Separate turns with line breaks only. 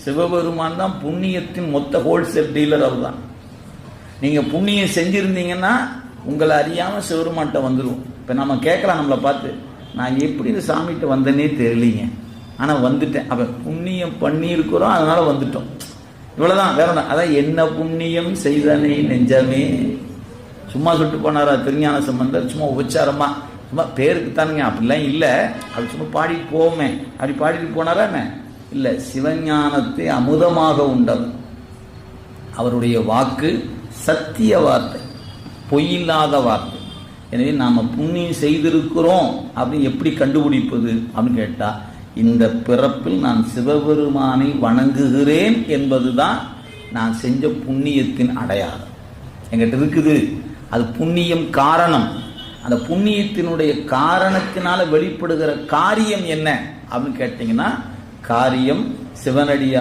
சிவபெருமான் தான் புண்ணியத்தின் மொத்த ஹோல்சேல் டீலர். அவர் தான். நீங்க புண்ணியம் செஞ்சிருந்தீங்கன்னா உங்களை அறியாம சிவபெருமான்கிட்ட வந்துடும். இப்ப நம்ம கேட்கலாம் நம்மளை பார்த்து, நான் எப்படி இந்த சாமிகிட்ட வந்தேனே தெரியலீங்க, ஆனா வந்துட்டேன். அப்ப புண்ணியம் பண்ணியிருக்கிறோம், அதனால வந்துட்டோம். இவ்வளவுதான், வேற ஒண்ணு. அதான் என்ன புண்ணியம் செய்தனே நெஞ்சமே. சும்மா சொல்லிட்டு போனாரா திருஞான சம்பந்தர்? சும்மா உபச்சாரமா, சும்மா பேருக்கு தானுங்க, அப்படிலாம் இல்லை. அப்படி சும்மா பாடிட்டு போவோமே, அப்படி பாடிட்டு போனாரா என்ன? இல்லை, சிவஞானத்தை அமுதமாக உண்டவர். அவருடைய வாக்கு சத்திய வார்த்தை, பொய்யில்லாத வார்த்தை. எனவே நாம புண்ணியம் செய்திருக்கிறோம் அப்படின்னு எப்படி கண்டுபிடிப்பது அப்படின்னு கேட்டா, இந்த பிறப்பில் நான் சிவபெருமானை வணங்குகிறேன் என்பதுதான் நான் செஞ்ச புண்ணியத்தின் அடையாளம். என்கிட்ட இருக்குது. அது புண்ணியம் காரணம். அந்த புண்ணியத்தினுடைய காரணத்தினால வெளிப்படுகிற காரியம் என்ன அப்படின்னு கேட்டீங்கன்னா, காரியம் சிவனடியார்